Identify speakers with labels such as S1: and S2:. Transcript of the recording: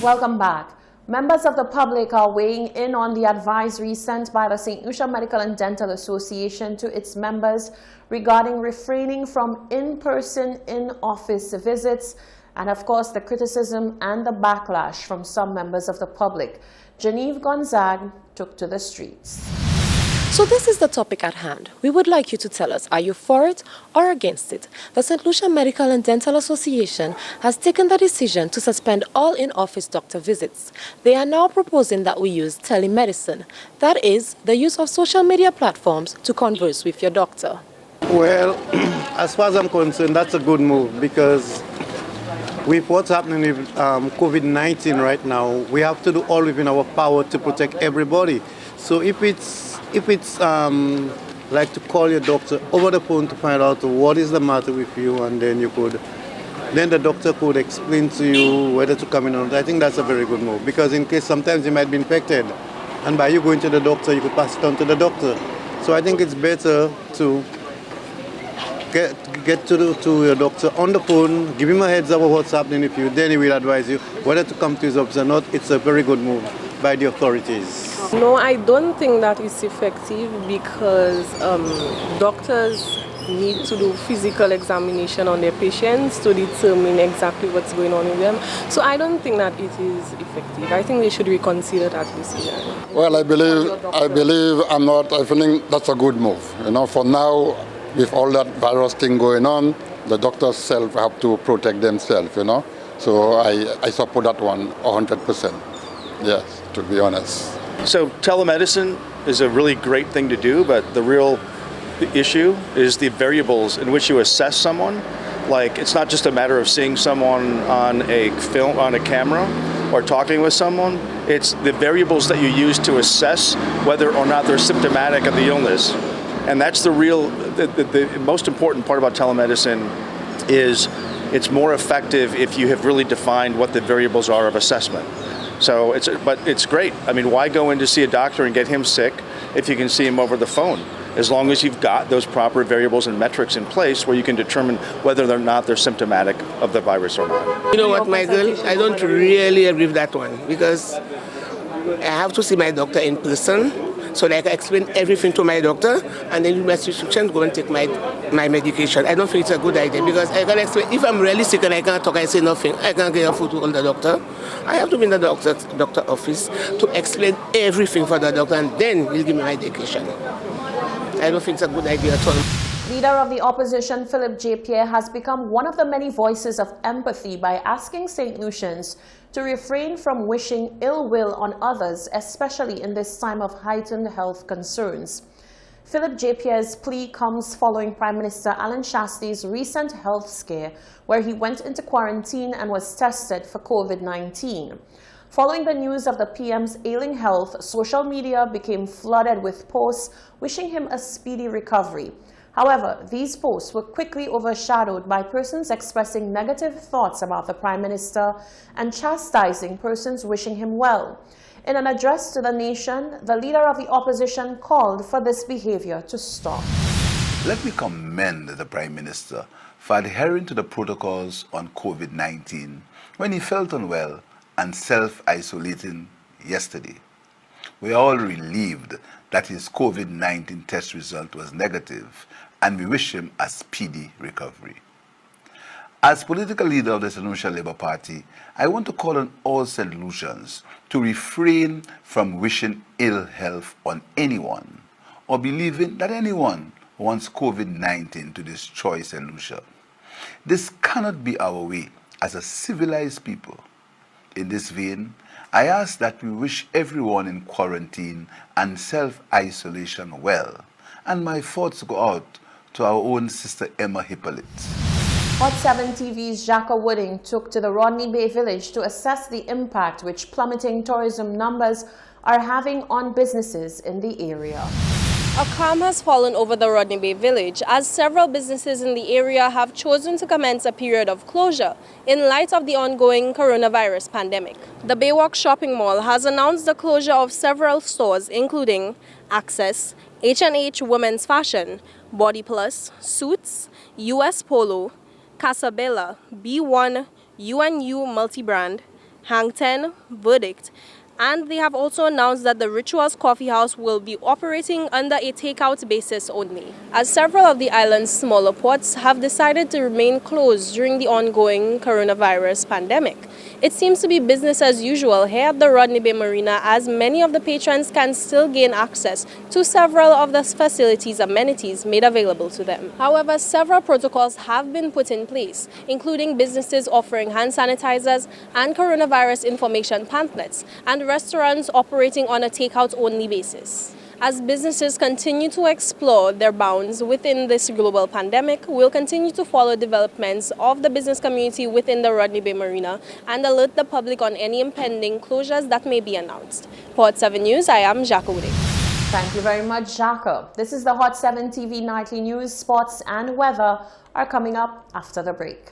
S1: Welcome back. Members of the public are weighing in on the advisory sent by the St. Lucia Medical and Dental Association to its members regarding refraining from in-person, in-office visits, and of course the criticism and the backlash from some members of the public. Genevieve Gonzague took to the streets.
S2: So this is the topic at hand. We would like you to tell us, are you for it or against it? The St. Lucia Medical and Dental Association has taken the decision to suspend all in-office doctor visits. They are now proposing that we use telemedicine. That is, the use of social media platforms to converse with your doctor.
S3: Well, as far as I'm concerned, that's a good move because with what's happening with COVID-19 right now, we have to do all within our power to protect everybody. So if it's like to call your doctor over the phone to find out what is the matter with you, and then the doctor could explain to you whether to come in or not. I think that's a very good move because in case sometimes you might be infected, and by you going to the doctor, you could pass it on to the doctor. So I think it's better to get to your doctor on the phone, give him a heads up of what's happening with you, then he will advise you whether to come to his office or not. It's a very good move by the authorities.
S4: No, I don't think that is effective because doctors need to do physical examination on their patients to determine exactly what's going on with them. So I don't think that it is effective. I think they should reconsider that decision.
S5: Well, I think that's a good move. For now, with all that virus thing going on, the doctors self have to protect themselves, So I support that one 100%. Yes, to be honest.
S6: So telemedicine is a really great thing to do, but the real issue is the variables in which you assess someone. Like, it's not just a matter of seeing someone on a film, on a camera, or talking with someone. It's the variables that you use to assess whether or not they're symptomatic of the illness. And that's the most important part about telemedicine is it's more effective if you have really defined what the variables are of assessment. So it's great. I mean, why go in to see a doctor and get him sick if you can see him over the phone? As long as you've got those proper variables and metrics in place where you can determine whether or not they're symptomatic of the virus or not.
S7: You know what, Michael? I don't really agree with that one because I have to see my doctor in person so that I can explain everything to my doctor and then with my prescription go and take my medication. I don't think it's a good idea because I can explain, if I'm really sick and I can't talk, I say nothing, I can't get a food to the doctor. I have to be in the doctor office to explain everything for the doctor and then he'll give me my medication. I don't think it's a good idea at all.
S1: Leader of the opposition, Philip J. Pierre, has become one of the many voices of empathy by asking St. Lucians to refrain from wishing ill will on others, especially in this time of heightened health concerns. Philip J. Pierre's plea comes following Prime Minister Alan Shasty's recent health scare, where he went into quarantine and was tested for COVID-19. Following the news of the PM's ailing health, social media became flooded with posts wishing him a speedy recovery. However, these posts were quickly overshadowed by persons expressing negative thoughts about the Prime Minister and chastising persons wishing him well. In an address to the nation, the leader of the opposition called for this behavior to stop.
S8: Let me commend the Prime Minister for adhering to the protocols on COVID-19 when he felt unwell and self-isolating yesterday. We are all relieved that his COVID-19 test result was negative, and we wish him a speedy recovery. As political leader of the St. Lucia Labour Party, I want to call on all St. Lucians to refrain from wishing ill health on anyone or believing that anyone wants COVID-19 to destroy St. Lucia. This cannot be our way as a civilized people. In this vein, I ask that we wish everyone in quarantine and self-isolation well, and my thoughts go out to our own sister Emma Hippolyte.
S1: Hot 7 TV's Jacques Wooding took to the Rodney Bay village to assess the impact which plummeting tourism numbers are having on businesses in the area.
S9: A calm has fallen over the Rodney Bay village as several businesses in the area have chosen to commence a period of closure in light of the ongoing coronavirus pandemic. The Baywalk Shopping Mall has announced the closure of several stores including Access, H&H Women's Fashion, Body Plus, Suits, US Polo, Casabella, B1, UNU Multibrand, Hang 10, Verdict. And they have also announced that the Rituals Coffee House will be operating under a takeout basis only, as several of the island's smaller ports have decided to remain closed during the ongoing coronavirus pandemic. It seems to be business as usual here at the Rodney Bay Marina, as many of the patrons can still gain access to several of the facilities' amenities made available to them. However, several protocols have been put in place, including businesses offering hand sanitizers and coronavirus information pamphlets, and restaurants operating on a takeout-only basis. As businesses continue to explore their bounds within this global pandemic, we'll continue to follow developments of the business community within the Rodney Bay Marina and alert the public on any impending closures that may be announced. Hot 7 News, I am Jacques Oude.
S1: Thank you very much, Jacques. This is the Hot 7 TV Nightly News. Sports and weather are coming up after the break.